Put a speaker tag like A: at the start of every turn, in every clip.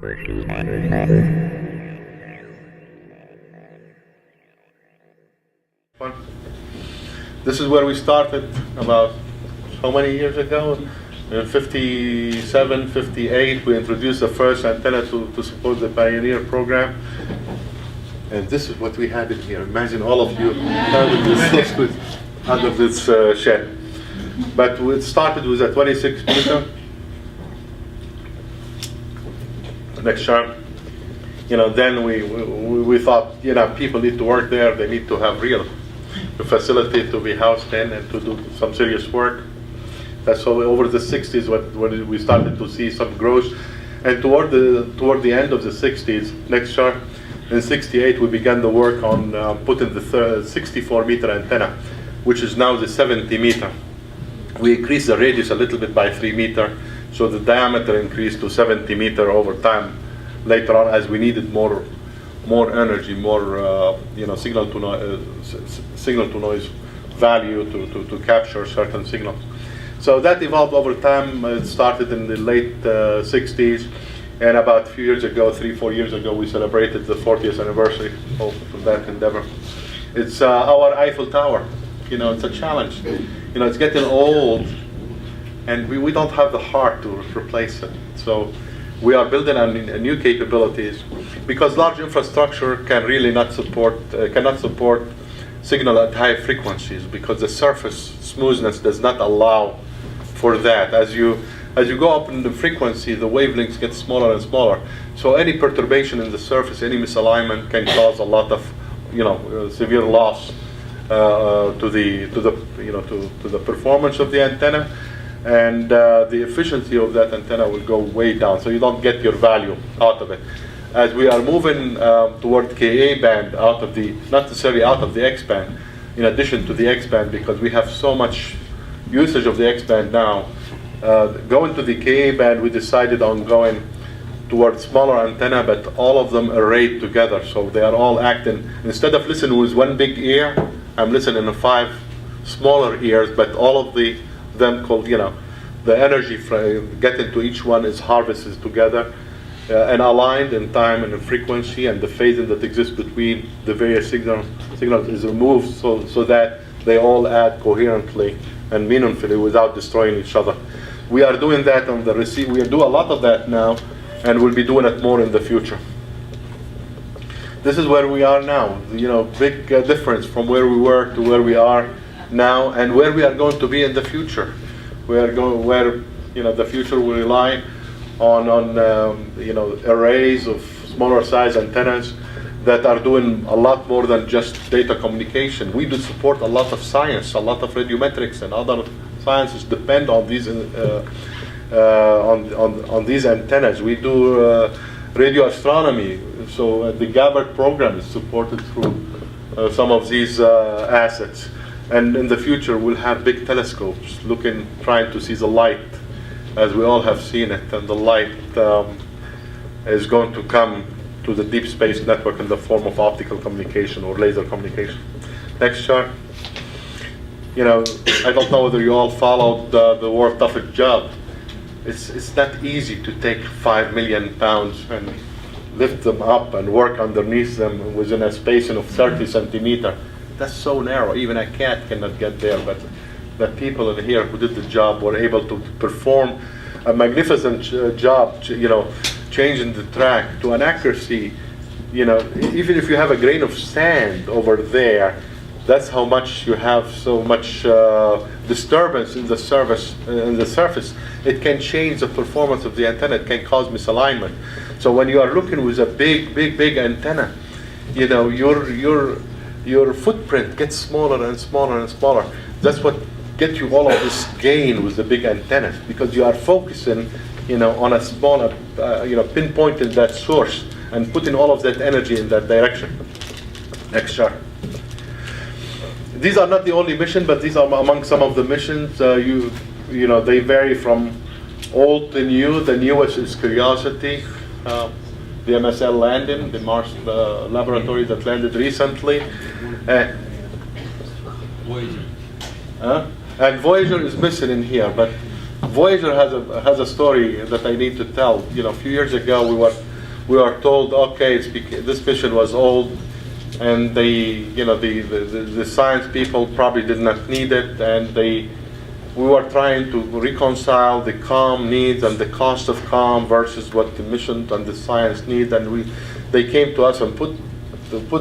A: This is where we started about how many years ago? In 57, 58, we introduced the first antenna to support the Pioneer program. And this is what we had in here. Imagine all of you under this shed. But it started with a 26 meter. Next chart. Then we thought, people need to work there. They need to have real facility to be housed in and to do some serious work. That's how over the 60s when we started to see some growth. And toward the end of the 60s, next chart, in 68 we began the work on putting the 64 meter antenna, which is now the 70 meter. We increased the radius a little bit by 3 meter, so the diameter increased to 70 meter over time. Later on, as we needed more energy, more signal to noise value to capture certain signals. So that evolved over time. It started in the late 60s, and about a few years ago, 3-4 years ago, we celebrated the 40th anniversary of that endeavor. It's our Eiffel Tower. It's a challenge. It's getting old, and we don't have the heart to replace it. So we are building new capabilities, because large infrastructure cannot support signal at high frequencies, because the surface smoothness does not allow for that. As you go up in the frequency, the wavelengths get smaller and smaller. So any perturbation in the surface, any misalignment, can cause a lot of severe loss to the performance of the antenna, and the efficiency of that antenna will go way down. So you don't get your value out of it. As we are moving toward Ka band, not necessarily out of the X band, in addition to the X band, because we have so much usage of the X band now. Going to the Ka band, we decided on going towards smaller antenna, but all of them arrayed together, so they are all acting. Instead of listening with one big ear, I'm listening in 5 smaller ears, but all of them called, the energy getting to each one is harvested together and aligned in time and in frequency, and the phasing that exists between the various signals is removed so that they all add coherently and meaningfully without destroying each other. We are doing that on the receive. We do a lot of that now, and we'll be doing it more in the future. This is where we are now. Big difference from where we were to where we are now, and where we are going to be in the future. Where the future will rely on arrays of smaller size antennas that are doing a lot more than just data communication. We do support a lot of science, a lot of radiometrics and other sciences depend on these on these antennas. We do radio astronomy, so the Gabbard program is supported through some of these assets. And in the future, we'll have big telescopes trying to see the light, as we all have seen it. And the light is going to come to the deep space network in the form of optical communication or laser communication. Next chart. I don't know whether you all followed the World Toughest Job. It's not easy to take 5 million pounds and lift them up and work underneath them within a spacing of 30 centimeters. That's so narrow. Even a cat cannot get there. But the people in here who did the job were able to perform a magnificent job, changing the track to an accuracy. Even if you have a grain of sand over there, that's how much you have so much disturbance in the surface. It can change the performance of the antenna. It can cause misalignment. So when you are looking with a big antenna, your footprint gets smaller and smaller and smaller. That's what gets you all of this gain with the big antennas, because you are focusing, on a smaller, pinpointing that source and putting all of that energy in that direction. Next chart. These are not the only mission, but these are among some of the missions. They vary from old to new. The newest is Curiosity. The MSL landing, the Mars laboratory that landed recently.
B: Voyager.
A: And Voyager is missing in here, but Voyager has a story that I need to tell. A few years ago we were told, okay, this mission was old, and the science people probably did not need it, and we were trying to reconcile the COM needs and the cost of COM versus what the mission and the science need, and they came to us and put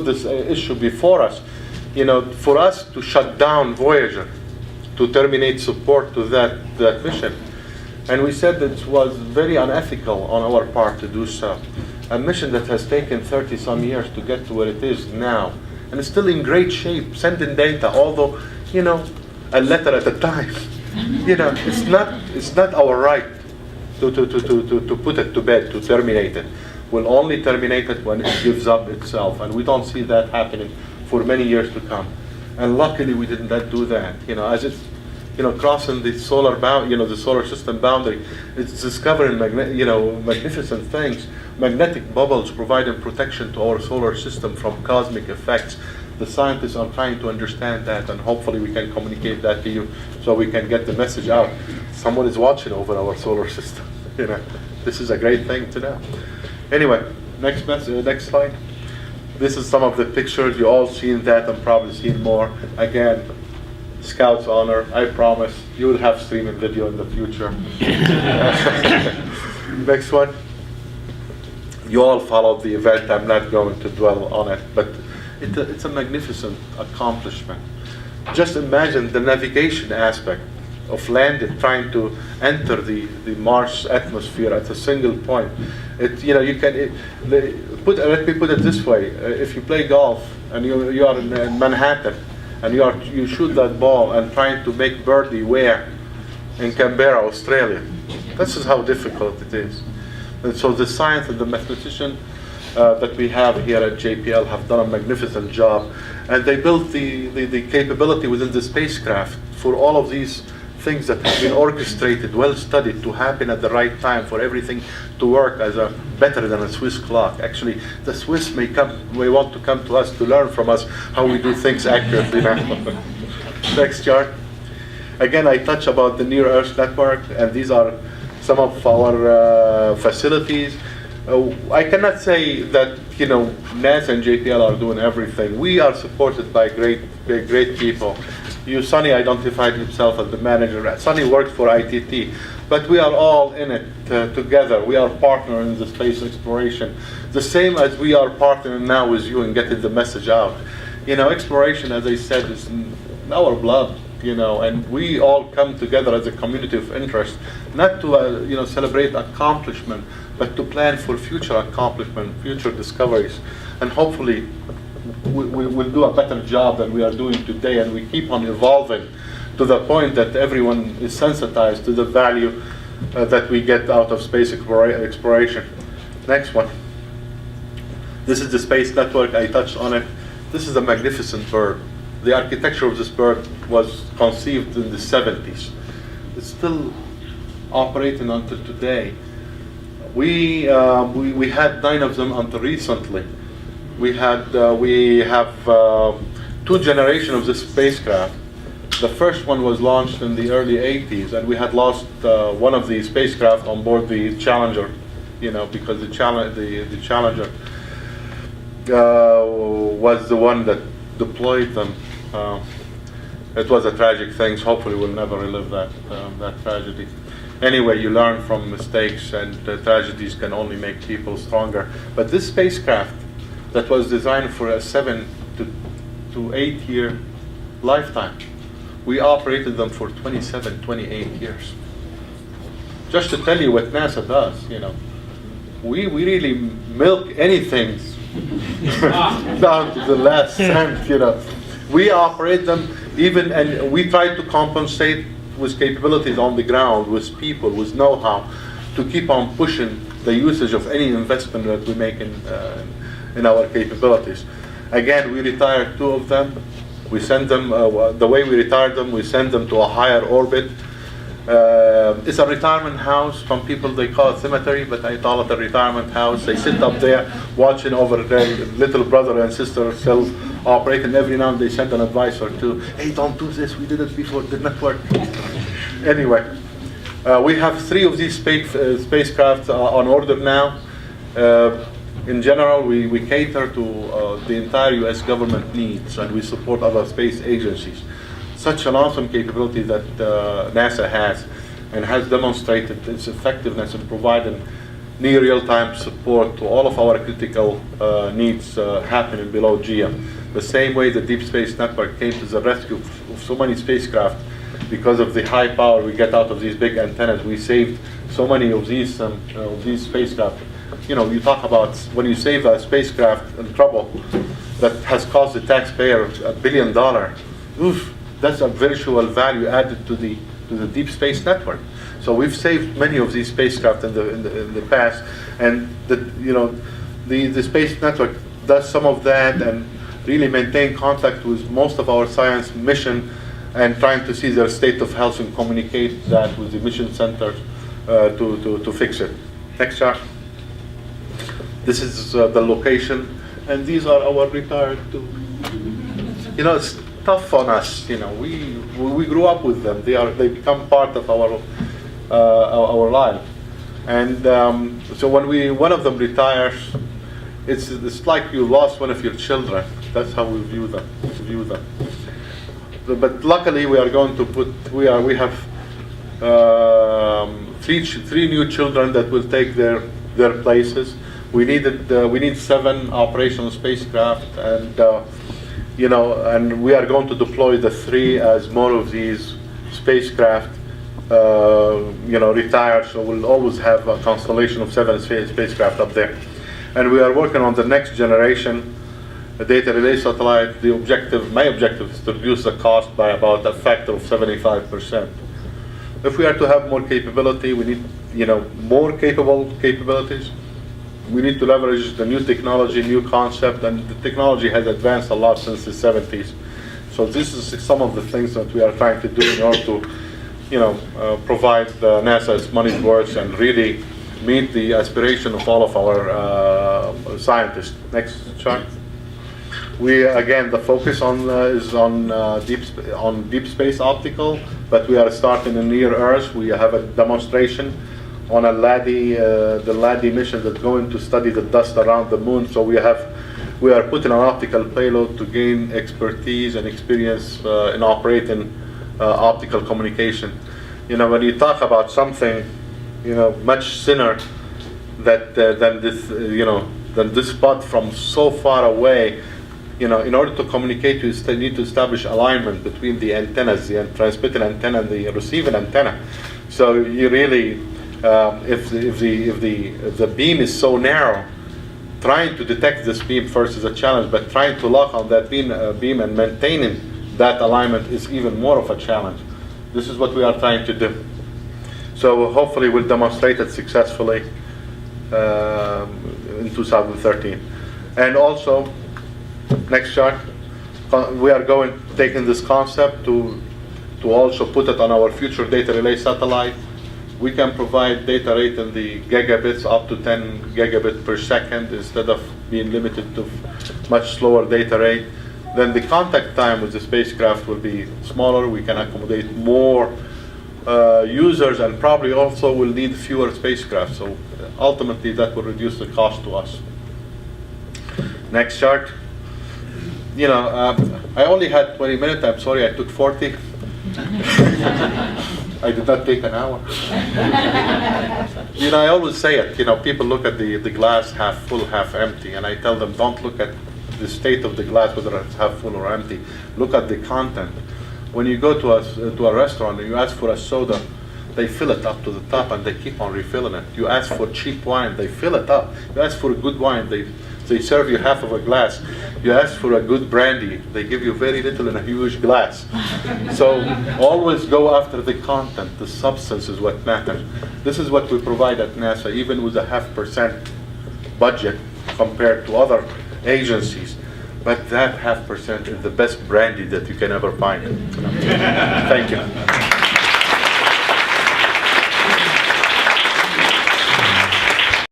A: this issue before us. For us to shut down Voyager, to terminate support to that mission. And we said that it was very unethical on our part to do so. A mission that has taken 30-some years to get to where it is now, and it's still in great shape, sending data, although, a letter at a time. It's not our right to put it to bed, to terminate it. We'll only terminate it when it gives up itself, and we don't see that happening for many years to come. And luckily, we did not do that. As it's crossing the solar the solar system boundary, it's discovering magnificent things. Magnetic bubbles providing protection to our solar system from cosmic effects. The scientists are trying to understand that, and hopefully we can communicate that to you, so we can get the message out. Someone is watching over our solar system. This is a great thing to know. Anyway, next slide. This is some of the pictures. You all seen that and probably seen more. Again, Scouts honor. I promise you will have streaming video in the future. Next one. You all followed the event. I'm not going to dwell on it, but it's a magnificent accomplishment. Just imagine the navigation aspect of landing, trying to enter the Mars atmosphere at a single point. Let me put it this way: if you play golf and you are in Manhattan and you shoot that ball and trying to make birdie where in Canberra, Australia, this is how difficult it is. And so the science and the mathematician that we have here at JPL have done a magnificent job, and they built the capability within the spacecraft for all of these things that have been orchestrated, well studied, to happen at the right time, for everything to work as better than a Swiss clock. Actually, the Swiss may want to come to us to learn from us how we do things accurately now. Next chart. Again, I touch about the Near Earth Network, and these are some of our facilities. I cannot say that NASA and JPL are doing everything. We are supported by great people. Sonny identified himself as the manager. Sonny worked for ITT, but we are all in it together. We are partners in the space exploration, the same as we are partnering now with you in getting the message out. Exploration, as I said, is in our blood. And we all come together as a community of interest, not to celebrate accomplishment, but to plan for future accomplishment, future discoveries, and hopefully we will do a better job than we are doing today, and we keep on evolving to the point that everyone is sensitized to the value that we get out of space exploration. Next one. This is the space network. I touched on it. This is a magnificent bird. The architecture of this bird was conceived in the 70s. It's still operating until today. We had 9 of them until recently. We have 2 generations of this spacecraft. The first one was launched in the early 80s, and we had lost one of the spacecraft on board the Challenger, because the Challenger was the one that deployed them. It was a tragic thing. So hopefully we'll never relive that tragedy. Anyway, you learn from mistakes, and tragedies can only make people stronger. But this spacecraft that was designed for a 7 to 8 year lifetime, we operated them for 27, 28 years. Just to tell you what NASA does, we really milk anything down to the last cent, We operate them and we try to compensate with capabilities on the ground, with people, with know-how, to keep on pushing the usage of any investment that we make in our capabilities. Again, we retired 2 of them. We send them, the way we retired them, we send them to a higher orbit. It's a retirement house. Some people, they call it cemetery, but I call it a retirement house. They sit up there watching over their little brother and sister cells operating. Every now and then they send an advice or 2. Hey, don't do this. We did it before. It did not work. Anyway, We have 3 of these spacecraft on order now. In general, we cater to the entire US government needs, and we support other space agencies. Such an awesome capability that NASA has, and has demonstrated its effectiveness in providing near real-time support to all of our critical needs happening below GEA. The same way the Deep Space Network came to the rescue of so many spacecraft because of the high power we get out of these big antennas. We saved so many of these spacecraft. You know, you talk about when you save a spacecraft in trouble that has cost the taxpayer $1 billion. Oof, that's a virtual value added to the Deep Space Network. So we've saved many of these spacecraft in the past, and the Space Network does some of that and really maintain contact with most of our science mission and trying to see their state of health and communicate that with the mission centers to fix it. Next chart. This is the location, and these are our retired too. You know, it's tough on us. You know, we grew up with them. They become part of our life. And so when one of them retires, it's like you lost one of your children. That's how we view them. But luckily, we are going to we have 3 new children that will take their places. We need 7 operational spacecraft, and and we are going to deploy the 3 as more of these spacecraft retire. So we'll always have a constellation of 7 spacecraft up there, and we are working on the next generation data relay satellite. My objective is to reduce the cost by about a factor of 75%. If we are to have more capability, we need more capabilities. We need to leverage the new technology, new concept, and the technology has advanced a lot since the 70s. So this is some of the things that we are trying to do in order to, provide NASA its money's worth and really meet the aspiration of all of our scientists. Next chart. The focus is on deep space optical, but we are starting in near Earth. We have a demonstration on the LADI mission that's going to study the dust around the moon. So we are putting an optical payload to gain expertise and experience in operating optical communication. When you talk about something, much thinner than this spot from so far away, in order to communicate, you need to establish alignment between the antennas, the transmitting antenna and the receiving antenna. So you really if the beam is so narrow, trying to detect this beam first is a challenge, but trying to lock on that beam and maintaining that alignment is even more of a challenge. This is what we are trying to do. So hopefully we'll demonstrate it successfully in 2013. And also, next chart, we are taking this concept to also put it on our future data relay satellite. We can provide data rate in the gigabits up to 10 gigabit per second instead of being limited to much slower data rate. Then the contact time with the spacecraft will be smaller. We can accommodate more users, and probably also will need fewer spacecraft. So ultimately that will reduce the cost to us. Next chart. I only had 20 minutes. I'm sorry I took 40. I did not take an hour. I always say it. People look at the glass half full, half empty, and I tell them, don't look at the state of the glass, whether it's half full or empty. Look at the content. When you go to a restaurant and you ask for a soda, they fill it up to the top and they keep on refilling it. You ask for cheap wine, they fill it up. You ask for a good wine, they serve you half of a glass. You ask for a good brandy, they give you very little in a huge glass. So always go after the content. The substance is what matters. This is what we provide at NASA, even with a 0.5% budget compared to other agencies. But that 0.5% is the best brandy that you can ever find. Thank you.